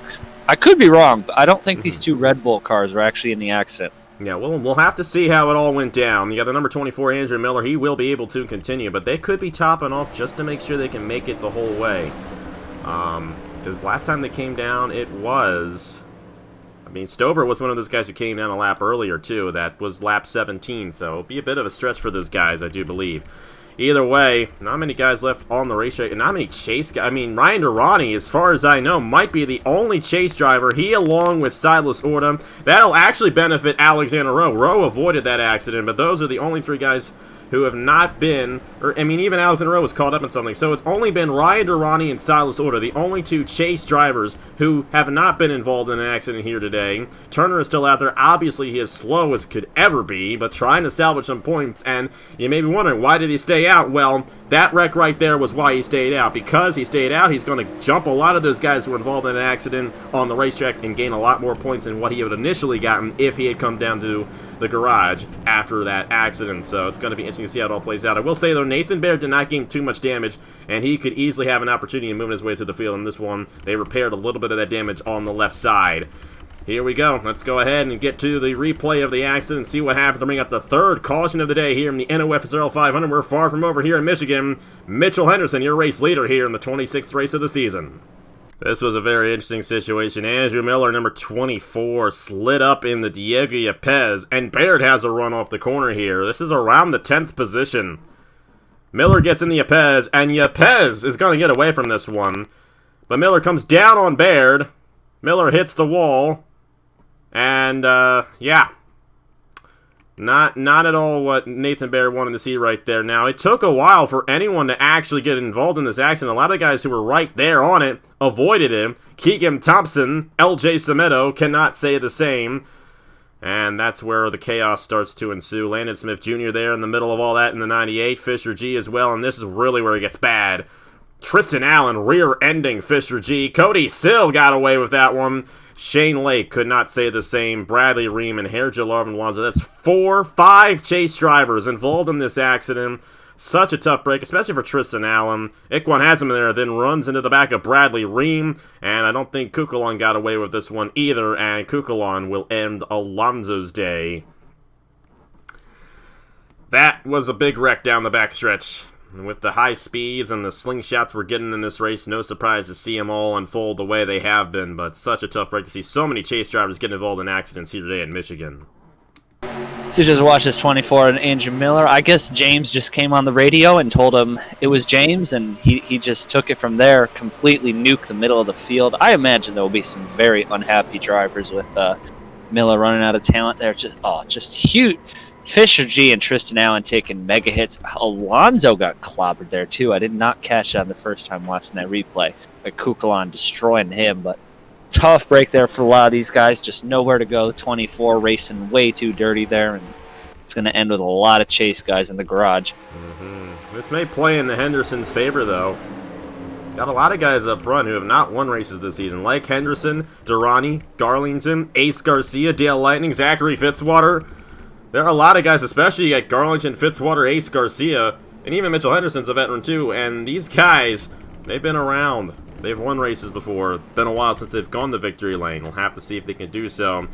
G: I could be wrong, but I don't think these 2 Red Bull cars were actually in the accident.
F: Yeah, well, we'll have to see how it all went down. You got the number 24, Andrew Miller. He will be able to continue, but they could be topping off just to make sure they can make it the whole way. Because last time they came down, it was... I mean, Stover was one of those guys who came down a lap earlier, too. That was lap 17, so it'll be a bit of a stretch for those guys, I do believe. Either way, not many guys left on the racetrack, and not many chase guys. I mean, Ryan Durrani, as far as I know, might be the only chase driver. He, along with Silas Orta, that'll actually benefit Alexander Rowe. Rowe avoided that accident, but those are the only 3 guys who have not been, or I mean, even Alexander Rowe was caught up in something. So it's only been Ryan Durrani and Silas Orta, the only 2 chase drivers who have not been involved in an accident here today. Turner is still out there. Obviously, he is slow as could ever be, but trying to salvage some points. And you may be wondering, why did he stay out? Well, that wreck right there was why he stayed out. Because he stayed out, he's going to jump a lot of those guys who were involved in an accident on the racetrack and gain a lot more points than what he would initially gotten if he had come down to the garage after that accident. So it's going to be interesting to see how it all plays out. I will say, though, Nathan Baird did not gain too much damage, and he could easily have an opportunity in moving his way through the field. In this one, they repaired a little bit of that damage on the left side. Here we go. Let's go ahead and get to the replay of the accident and see what happened to bring up the 3rd caution of the day here in the NOFSRL 500. We're far from over here in Michigan. Mitchell Henderson, your race leader here in the 26th race of the season. This was a very interesting situation. Andrew Miller, number 24, slid up in the Diego Yepez, and Baird has a run off the corner here. This is around the 10th position. Miller gets in the Yepez, and Yepez is going to get away from this one. But Miller comes down on Baird. Miller hits the wall. And, yeah. Not at all what Nathan Baird wanted to see right there. Now, it took a while for anyone to actually get involved in this accident. A lot of guys who were right there on it avoided him. Keegan Thompson, LJ Semedo cannot say the same. And that's where the chaos starts to ensue. Landon Smith Jr. there in the middle of all that in the 98. Fisher G as well, and this is really where it gets bad. Tristan Allen rear-ending Fisher G. Cody Sill got away with that one. Shane Lake could not say the same. Bradley Ream and Herja Larvin Alonso. That's 5 chase drivers involved in this accident. Such a tough break, especially for Tristan Allen. Iquan has him in there, then runs into the back of Bradley Ream. And I don't think Kukulon got away with this one either. And Kukulon will end Alonso's day. That was a big wreck down the backstretch. And with the high speeds and the slingshots we're getting in this race, no surprise to see them all unfold the way they have been. But such a tough break to see so many chase drivers get involved in accidents here today in Michigan.
G: So you just watched this 24 and Andrew Miller. I guess James just came on the radio and told him it was James, and he just took it from there, completely nuked the middle of the field. I imagine there will be some very unhappy drivers with Miller running out of talent there. Just huge. Fisher G and Tristan Allen taking mega hits. Alonso got clobbered there too. I did not catch that the first time watching that replay. Like Kukulon destroying him, but tough break there for a lot of these guys. Just nowhere to go. 24 racing way too dirty there, and it's going to end with a lot of chase guys in the garage.
F: This may play in the Henderson's favor though. Got a lot of guys up front who have not won races this season, like Henderson, Durrani, Darlington, Ace Garcia, Dale Lightning, Zachary Fitzwater. There are a lot of guys, especially at Darlington, Fitzwater, Ace Garcia, and even Mitchell Henderson's a veteran too. And these guys, they've been around. They've won races before. It's been a while since they've gone the victory lane. We'll have to see if they can do so.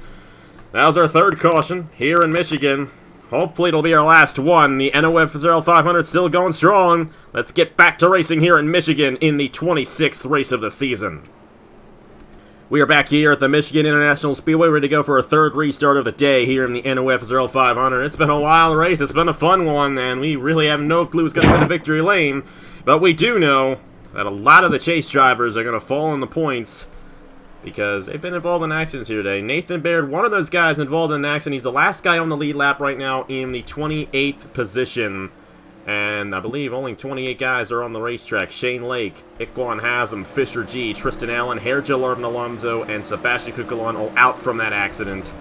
F: That was our third caution here in Michigan. Hopefully it'll be our last one. The NOFSRL 500 still going strong. Let's get back to racing here in Michigan in the 26th race of the season. We are back here at the Michigan International Speedway, ready to go for our third restart of the day here in the NOFSRL 500. It's been a wild race. It's been a fun one, and we really have no clue who's going to win the victory lane. But we do know that a lot of the chase drivers are going to fall in the points because they've been involved in accidents here today. Nathan Baird, one of those guys involved in an accident. He's the last guy on the lead lap right now in the 28th position. And I believe only 28 guys are on the racetrack. Shane Lake, Iquan Haslam, Fisher G, Tristan Allen, Herja Larvin Alonso, and Sebastian Kukulon all out from that accident.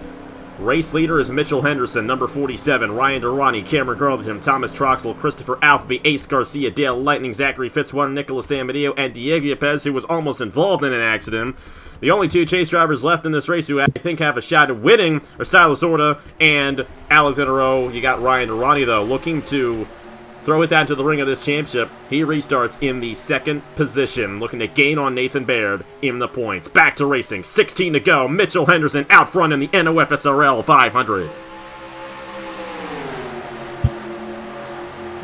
F: Race leader is Mitchell Henderson, number 47, Ryan Durrani, Cameron Garlington, Thomas Troxel, Christopher Alfby, Ace Garcia, Dale Lightning, Zachary Fitzwater, Nicholas Amadeo, and Diego Yepes, who was almost involved in an accident. The only two chase drivers left in this race who I think have a shot at winning are Silas Orta and Alexander Rowe. You got Ryan Durrani, though, looking to throw his hat into the ring of this championship. He restarts in the second position, looking to gain on Nathan Baird in the points. Back to racing, 16 to go. Mitchell Henderson out front in the NOFSRL 500.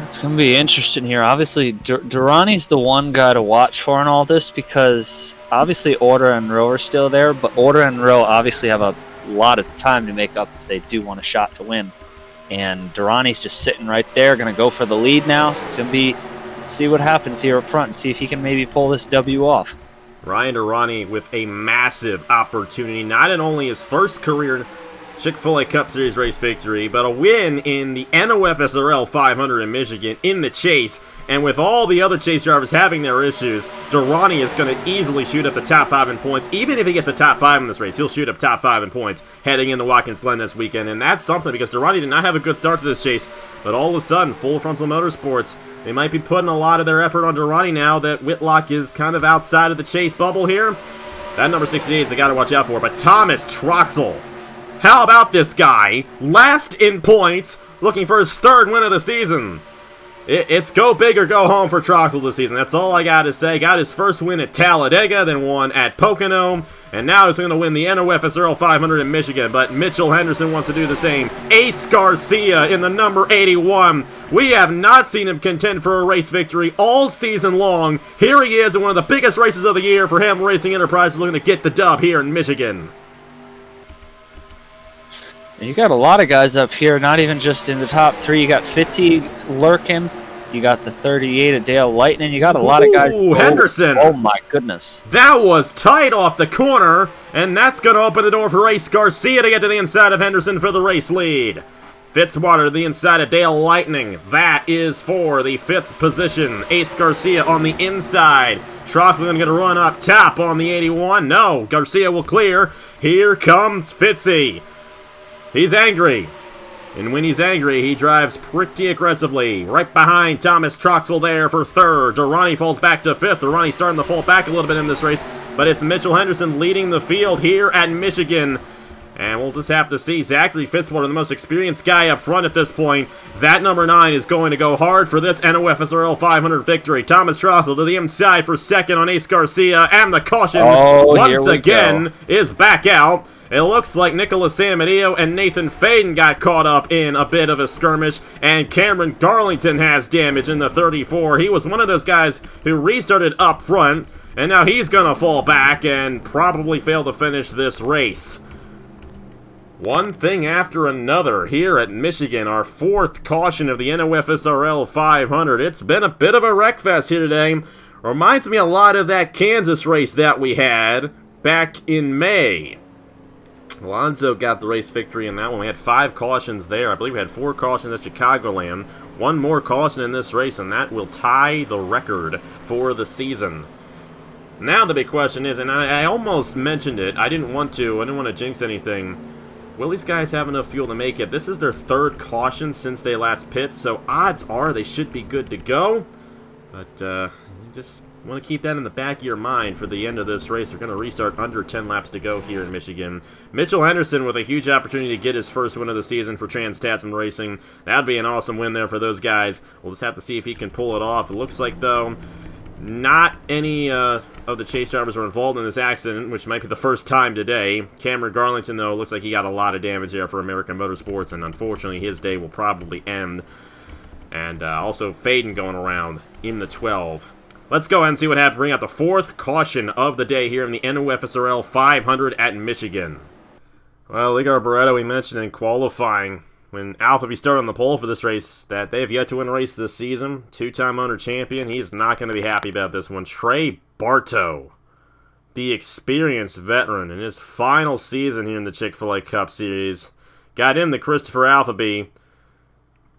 G: It's going to be interesting here. Obviously, Durrani's the one guy to watch for in all this because obviously Orta and Rowe are still there, but Orta and Rowe obviously have a lot of time to make up if they do want a shot to win. And Durrani's just sitting right there, going to go for the lead now. So it's going to be, let's see what happens here up front and see if he can maybe pull this W off.
F: Ryan Durrani with a massive opportunity, not in only his first career Chick-fil-A Cup Series race victory, but a win in the NOFSRL 500 in Michigan in the chase. And with all the other chase drivers having their issues, Durrani is going to easily shoot up the top 5 in points. Even if he gets a top 5 in this race, he'll shoot up top 5 in points heading into Watkins Glen this weekend. And that's something because Durrani did not have a good start to this chase. But all of a sudden, Full Frontal Motorsports, they might be putting a lot of their effort on Durrani now that Whitlock is kind of outside of the chase bubble here. That number 68 is a guy to watch out for. But Thomas Troxel, how about this guy? Last in points, looking for his third win of the season. It's go big or go home for Troxel this season. That's all I got to say. Got his first win at Talladega, then won at Pocono, and now he's going to win the NOFSRL 500 in Michigan. But Mitchell Henderson wants to do the same. Ace Garcia in the number 81. We have not seen him contend for a race victory all season long. Here he is in one of the biggest races of the year for Hamilton Racing Enterprises, looking to get the dub here in Michigan.
G: You got a lot of guys up here, not even just in the top 3. You got 50 lurking. You got the 38 of Dale Lightning. You got a lot of guys.
F: Ooh, Henderson.
G: Oh, my goodness.
F: That was tight off the corner. And that's going to open the door for Ace Garcia to get to the inside of Henderson for the race lead. Fitzwater to the inside of Dale Lightning. That is for the 5th position. Ace Garcia on the inside. Troxel going to run up top on the 81. No, Garcia will clear. Here comes Fitzy. He's angry. And when he's angry, he drives pretty aggressively. Right behind Thomas Troxel there for 3rd. Durrani falls back to 5th. Durrani starting to fall back a little bit in this race. But it's Mitchell Henderson leading the field here at Michigan. And we'll just have to see. Zachary Fitzwater, the most experienced guy up front at this point. That number 9 is going to go hard for this NOFSRL 500 victory. Thomas Troxel to the inside for 2nd on Ace Garcia. And the caution once again is back out. It looks like Nicholas Samadillo and Nathan Faden got caught up in a bit of a skirmish, and Cameron Darlington has damage in the 34. He was one of those guys who restarted up front, and now he's going to fall back and probably fail to finish this race. One thing after another here at Michigan, our 4th caution of the NOFSRL 500. It's been a bit of a wreckfest here today. Reminds me a lot of that Kansas race that we had back in May. Alonso got the race victory in that one. We had 5 cautions there. I believe we had 4 cautions at Chicagoland. 1 more caution in this race, and that will tie the record for the season. Now the big question is, and I almost mentioned it. I didn't want to jinx anything. Will these guys have enough fuel to make it? This is their 3rd caution since they last pit, so odds are they should be good to go. But you just want to keep that in the back of your mind for the end of this race. We're going to restart under 10 laps to go here in Michigan. Mitchell Henderson with a huge opportunity to get his first win of the season for Trans-Tasman Racing. That would be an awesome win there for those guys. We'll just have to see if he can pull it off. It looks like, though, not any of the chase drivers were involved in this accident, which might be the first time today. Cameron Darlington, though, looks like he got a lot of damage there for American Motorsports, and unfortunately his day will probably end. And also Faden going around in the 12. Let's go ahead and see what happened. Bring out the 4th caution of the day here in the NOFSRL 500 at Michigan. Well, Ligar Barreto, we mentioned in qualifying when Alphabet started on the pole for this race that they have yet to win a race this season. 2-time owner champion. He's not going to be happy about this one. Trey Bartow, the experienced veteran in his final season here in the Chick-fil-A Cup Series, got him the Christopher Alphabet,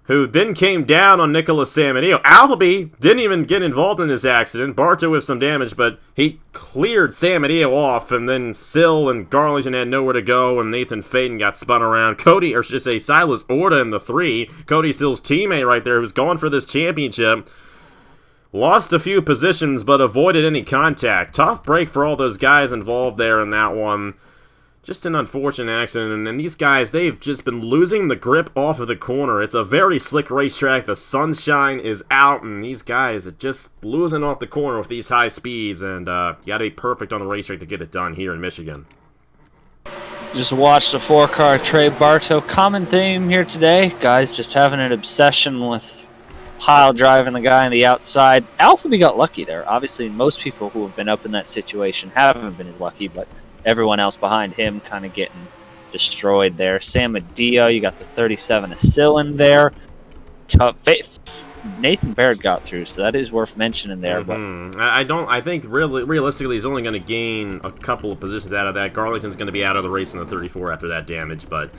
F: who then came down on Nicholas Samadillo. Alphabet didn't even get involved in this accident. Bartow with some damage, but he cleared Samadillo off, and then Sill and Garlington had nowhere to go, and Nathan Faden got spun around. Silas Orta in the 3, Cody Sill's teammate right there, who's gone for this championship, lost a few positions, but avoided any contact. Tough break for all those guys involved there in that one. Just an unfortunate accident, and these guys, they've just been losing the grip off of the corner. It's a very slick racetrack. The sunshine is out, and these guys are just losing off the corner with these high speeds, and you got to be perfect on the racetrack to get it done here in Michigan.
G: Just watched the 4-car Trey Bartow. Common theme here today. Guys just having an obsession with pile driving the guy on the outside. Alphabet got lucky there. Obviously, most people who have been up in that situation haven't been as lucky, but everyone else behind him kind of getting destroyed there. Samadillo, you got the 37 of Sill in there. Nathan Baird got through, so that is worth mentioning there. But
F: I think realistically he's only going to gain a couple of positions out of that. Garlington's going to be out of the race in the 34 after that damage, but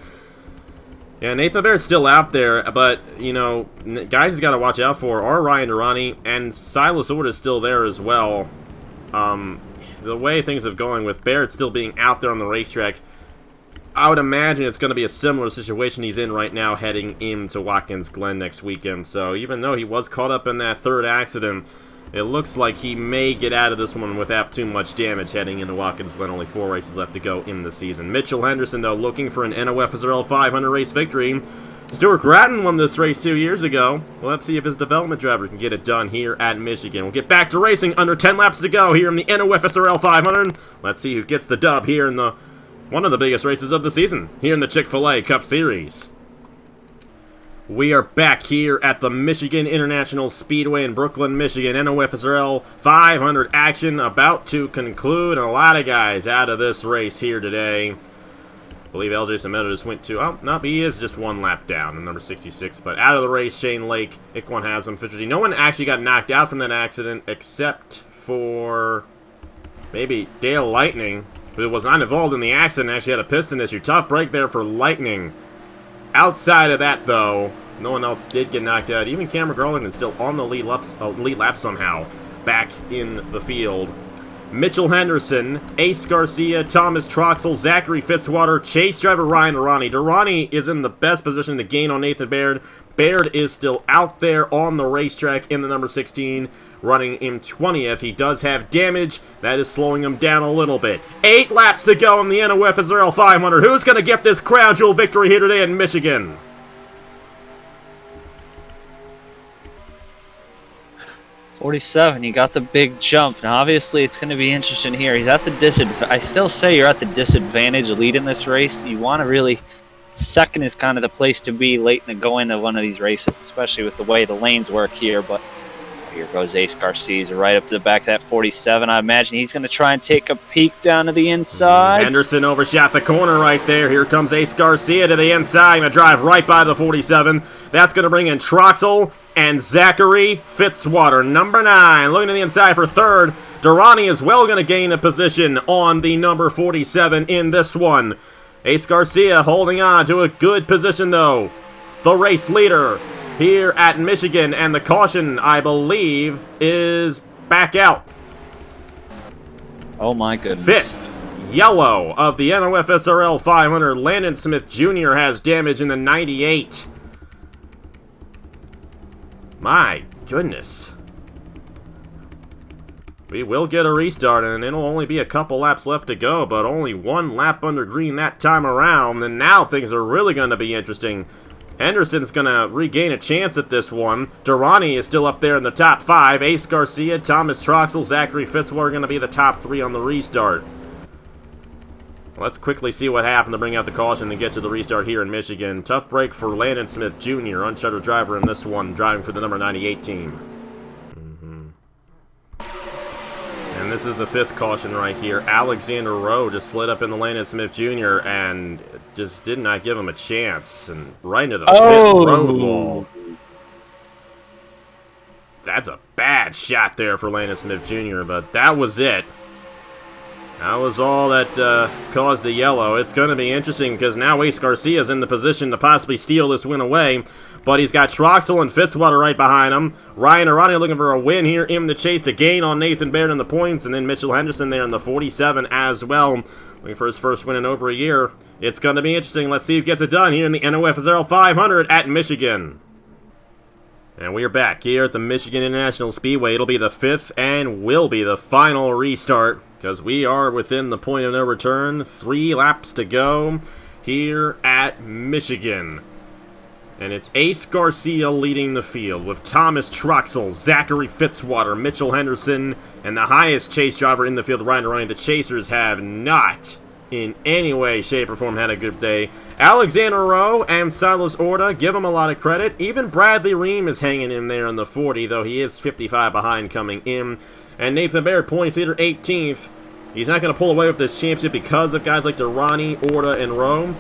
F: yeah, Nathan Baird's still out there, but, you know, guys he's got to watch out for are Ryan Durrani, and Silas Orta is still there as well. The way things have gone with Baird still being out there on the racetrack, I would imagine it's going to be a similar situation he's in right now heading into Watkins Glen next weekend. So even though he was caught up in that 3rd accident, it looks like he may get out of this one without too much damage heading into Watkins Glen. Only 4 races left to go in the season. Mitchell Henderson, though, looking for an NOFSRL 500 race victory. Stuart Gratton won this race 2 years ago. Well, let's see if his development driver can get it done here at Michigan. We'll get back to racing. Under 10 laps to go here in the NOFSRL 500. Let's see who gets the dub here in one of the biggest races of the season, here in the Chick-fil-A Cup Series. We are back here at the Michigan International Speedway in Brooklyn, Michigan. NOFSRL 500 action about to conclude, and a lot of guys out of this race here today. I believe LJ Semedo just went to, oh, no, he is just 1 lap down in number 66. But out of the race, Shane Lake, Iquan Haslam, Fitzy. No one actually got knocked out from that accident except for maybe Dale Lightning. who was not involved in the accident, actually had a piston issue. Tough break there for Lightning. Outside of that, though, no one else did get knocked out. Even Cameron Darlington still on the lead lap somehow, back in the field. Mitchell Henderson, Ace Garcia, Thomas Troxel, Zachary Fitzwater, chase driver Ryan Durrani. Durrani is in the best position to gain on Nathan Baird. Baird is still out there on the racetrack in the number 16, running in 20th. He does have damage. That is slowing him down a little bit. 8 laps to go in the NOFSRL 500. Who's going to get this crown jewel victory here today in Michigan?
G: 47, you got the big jump. Now, obviously, it's going to be interesting here. He's at the disadvantage. I still say you're at the disadvantage lead in this race. You want to really... Second is kind of the place to be late in the going of one of these races, especially with the way the lanes work here. But here goes Ace Garcia right up to the back of that 47. I imagine he's going to try and take a peek down to the inside.
F: Henderson overshot the corner right there. Here comes Ace Garcia to the inside. Going to drive right by the 47. That's going to bring in Troxel and Zachary Fitzwater. Number 9 looking to the inside for third. Durrani is well going to gain a position on the number 47 in this one. Ace Garcia holding on to a good position, though. The race leader here at Michigan, and the caution, I believe, is back out.
G: Oh, my goodness.
F: 5th yellow of the NOFSRL 500. Landon Smith Jr. has damage in the 98. My goodness. We will get a restart, and it'll only be a couple laps left to go, but only 1 lap under green that time around, and now things are really going to be interesting. Henderson's going to regain a chance at this one. Durrani is still up there in the top 5. Ace Garcia, Thomas Troxel, Zachary Fitzwater are going to be the top 3 on the restart. Let's quickly see what happened to bring out the caution and get to the restart here in Michigan. Tough break for Landon Smith Jr., uncharted driver in this one, driving for the number 98 team. And this is the 5th caution right here. Alexander Rowe just slid up in the Landon Smith Jr. and just did not give him a chance. And right into the pit road wall. That's a bad shot there for Landon Smith Jr., but that was it. That was all that caused the yellow. It's going to be interesting because now Ace Garcia is in the position to possibly steal this win away. But he's got Troxel and Fitzwater right behind him. Ryan Durrani looking for a win here in the chase to gain on Nathan Baird in the points. And then Mitchell Henderson there in the 47 as well. Looking for his first win in over a year. It's going to be interesting. Let's see who gets it done here in the NOFSRL 500 at Michigan. And we are back here at the Michigan International Speedway. It'll be the 5th and will be the final restart, because we are within the point of no return. 3 laps to go here at Michigan. And it's Ace Garcia leading the field with Thomas Troxel, Zachary Fitzwater, Mitchell Henderson, and the highest chase driver in the field, Ryan Durrani. The Chasers have not in any way, shape, or form had a good day. Alexander Rowe and Silas Orta, give him a lot of credit. Even Bradley Ream is hanging in there in the 40, though he is 55 behind coming in. And Nathan Baird, points leader, 18th. He's not going to pull away with this championship because of guys like Durrani, Orta, and Rowe.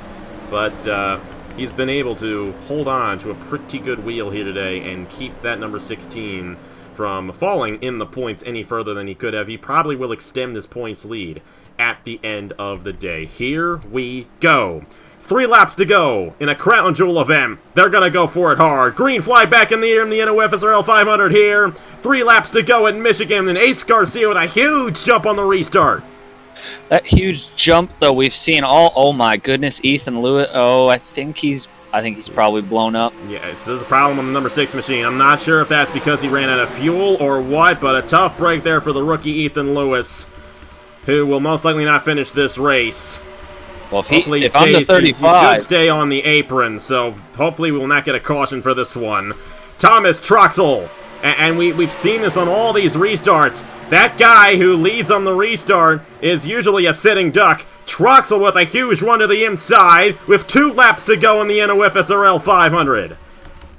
F: But he's been able to hold on to a pretty good wheel here today and keep that number 16 from falling in the points any further than he could have. He probably will extend his points lead at the end of the day. Here we go. 3 laps to go in a crown jewel event. They're going to go for it hard. Green flag back in the air in the NOFSRL 500 here. 3 laps to go in Michigan, and Ace Garcia with a huge jump on the restart.
G: That huge jump, though, we've seen all. Oh my goodness, Ethan Lewis. Oh, I think he's probably blown up.
F: Yeah, this is a problem on the number 6 machine. I'm not sure if that's because he ran out of fuel or what, but a tough break there for the rookie Ethan Lewis, who will most likely not finish this race.
G: Well, if I'm the 35,
F: he should stay on the apron, so hopefully we will not get a caution for this one. Thomas Troxel, and we've seen this on all these restarts. That guy who leads on the restart is usually a sitting duck. Troxel with a huge run to the inside with 2 laps to go in the NOFSRL 500.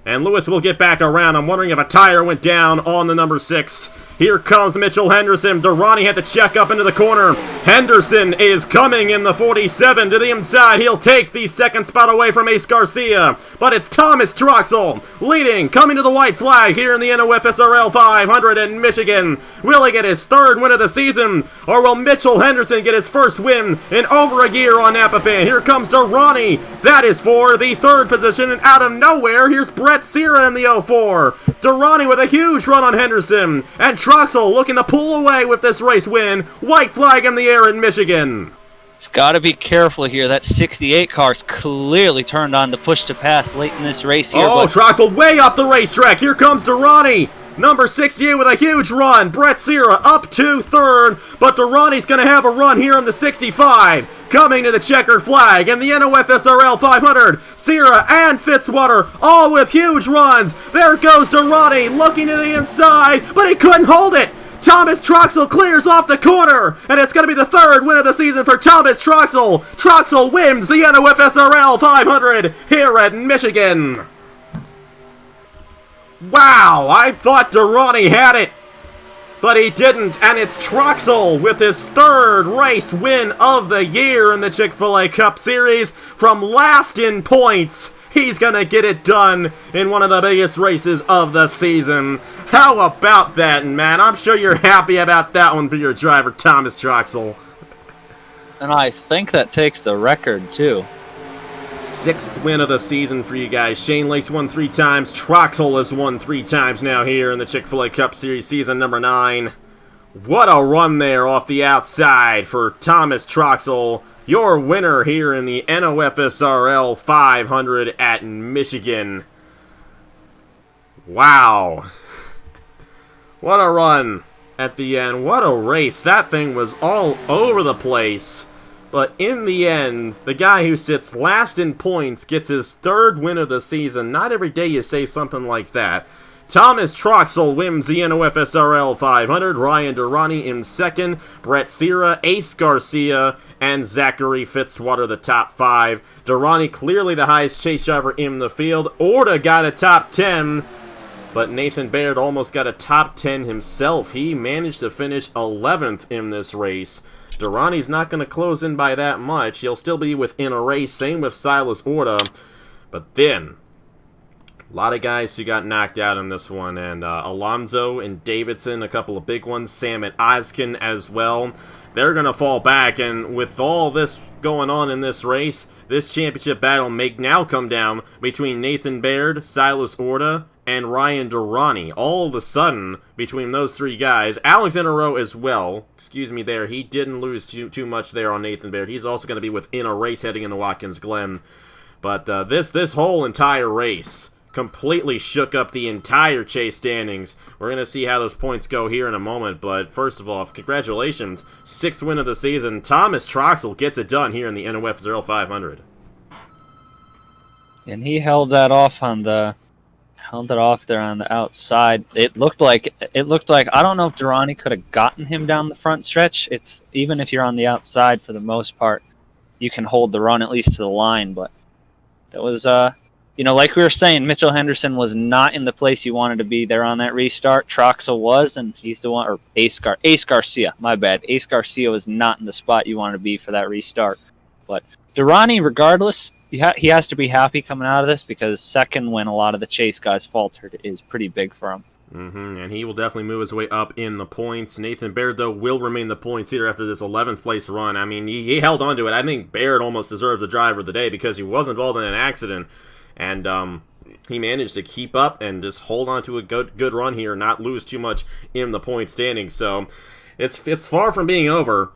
F: And Lewis will get back around. I'm wondering if a tire went down on the number 6 Here comes Mitchell Henderson. Durrani had to check up into the corner. Henderson is coming in the 47 to the inside. He'll take the second spot away from Ace Garcia. But it's Thomas Troxel leading, coming to the white flag here in the NOFSRL 500 in Michigan. Will he get his third win of the season? Or will Mitchell Henderson get his first win in over a year on Napa Fan? Here comes Durrani. That is for the third position. And out of nowhere, here's Brett Sierra in the 04. Durrani with a huge run on Henderson. And Troxel looking to pull away with this race win. White flag in the air in Michigan.
G: He's got to be careful here. That 68 car's clearly turned on the push to pass late in this race here.
F: Oh, Troxel way up the racetrack. Here comes Durrani. Number 68 with a huge run. Brett Sierra up to third. But Durrani's going to have a run here in the 65. Coming to the checkered flag in the NOFSRL 500. Sierra and Fitzwater all with huge runs. There goes Durrani looking to the inside, but he couldn't hold it. Thomas Troxel clears off the corner, and it's going to be the third win of the season for Thomas Troxel. Troxel wins the NOFSRL 500 here at Michigan. Wow, I thought Durrani had it, but he didn't, and it's Troxel with his third race win of the year in the Chick-fil-A Cup Series. From last in points, he's gonna get it done in one of the biggest races of the season. How about that, man? I'm sure you're happy about that one for your driver, Thomas Troxel.
G: And I think that takes the record, too.
F: Sixth win of the season for you guys. Shane Lace won 3 times. Troxel has won 3 times now here in the Chick-fil-A Cup Series season number 9. What a run there off the outside for Thomas Troxel. Your winner here in the NOFSRL 500 at Michigan. Wow. What a run at the end. What a race. That thing was all over the place. But in the end, the guy who sits last in points gets his third win of the season. Not every day you say something like that. Thomas Troxel wins the NOFSRL 500. Ryan Durrani in second. Brett Sierra, Ace Garcia, and Zachary Fitzwater the top 5. Durrani clearly the highest chase driver in the field. Orta got a top 10. But Nathan Baird almost got a top 10 himself. He managed to finish 11th in this race. Durrani's not going to close in by that much. He'll still be within a race. Same with Silas Orta. But then, a lot of guys who got knocked out in this one. And Alonso and Davidson, a couple of big ones. Sam and Oskin as well. They're going to fall back. And with all this going on in this race, this championship battle may now come down between Nathan Baird, Silas Orta, and Ryan Durrani. All of a sudden, between those 3 guys, Alexander Rowe as well, excuse me there, he didn't lose too much there on Nathan Baird. He's also going to be within a race heading into Watkins Glen. But this whole entire race completely shook up the entire chase standings. We're going to see how those points go here in a moment, but first of all, congratulations, 6th win of the season. Thomas Troxel gets it done here in the NOFSRL 500.
G: And he held that off there on the outside. It looked like I don't know if Durrani could have gotten him down the front stretch. It's even if you're on the outside for the most part, you can hold the run at least to the line. But that was like we were saying, Mitchell Henderson was not in the place you wanted to be there on that restart. Troxel was, and he's the one, or Ace Garcia. My bad. Ace Garcia was not in the spot you wanted to be for that restart. But Durrani, regardless, he has to be happy coming out of this because second when a lot of the chase guys faltered is pretty big for him.
F: And he will definitely move his way up in the points. Nathan Baird, though, will remain the points leader after this 11th place run. I mean, he held on to it. I think Baird almost deserves the driver of the day because he was involved in an accident. And he managed to keep up and just hold on to a good run here, not lose too much in the point standings. So it's far from being over.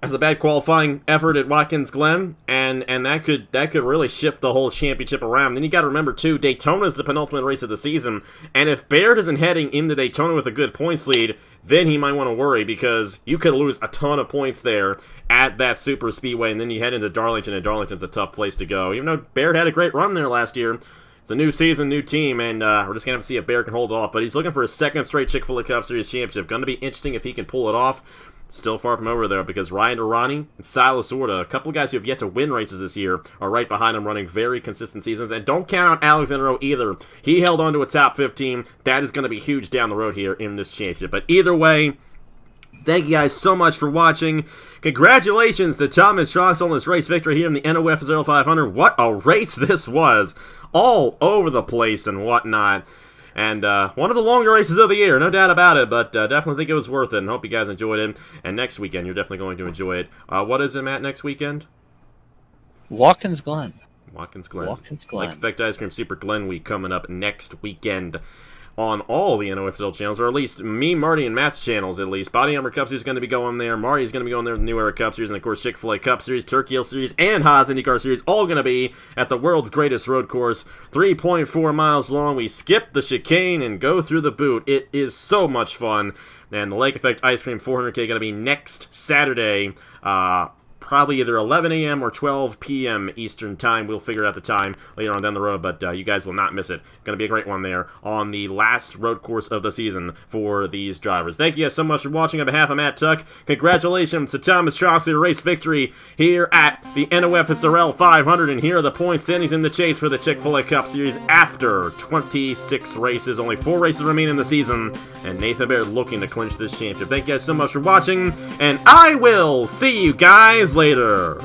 F: As a bad qualifying effort at Watkins Glen, and that could really shift the whole championship around. Then you got to remember too, Daytona's the penultimate race of the season, and if Baird isn't heading into Daytona with a good points lead, then he might want to worry because you could lose a ton of points there at that super speedway, and then you head into Darlington, and Darlington's a tough place to go. Even though Baird had a great run there last year, it's a new season, new team, and we're just going to have to see if Baird can hold it off. But he's looking for his second straight Chick-fil-A Cup Series championship. Going to be interesting if he can pull it off. still far from over there because Ryan Durrani and Silas Orta, a couple of guys who have yet to win races this year, are right behind him running very consistent seasons. And don't count out Alexander O either. He held on to a top 15. That is going to be huge down the road here in this championship. But either way, thank you guys so much for watching. Congratulations to Thomas Troxel on his race victory here in the NOFSRL 500. What a race this was. All over the place and whatnot. And one of the longer races of the year, no doubt about it, but definitely think it was worth it, and hope you guys enjoyed it. And next weekend, you're definitely going to enjoy it. What is it, Matt, next weekend?
G: Watkins Glen.
F: Watkins Glen.
G: Watkins Glen.
F: Lake Effect Ice Cream Super Glen Week coming up next weekend on all the NOFSL channels, or at least me, Marty, and Matt's channels, at least. Body Armor Cup Series is going to be going there. Marty's going to be going there with the New Era Cup Series, and of course Chick-fil-A Cup Series, Turkey Hill Series, and Haas IndyCar Series, all going to be at the world's greatest road course, 3.4 miles long. We skip the chicane and go through the boot. It is so much fun. And the Lake Effect Ice Cream 400K going to be next Saturday, probably either 11 a.m. or 12 p.m. Eastern Time. We'll figure out the time later on down the road, but you guys will not miss it. Going to be a great one there on the last road course of the season for these drivers. Thank you guys so much for watching. On behalf of Matt Tuck, congratulations to Thomas Troxler, race victory here at the NOFSRL 500, and here are the point standings in the chase for the Chick-fil-A Cup Series after 26 races. Only 4 races remain in the season, and Nathan Baird looking to clinch this championship. Thank you guys so much for watching, and I will see you guys later.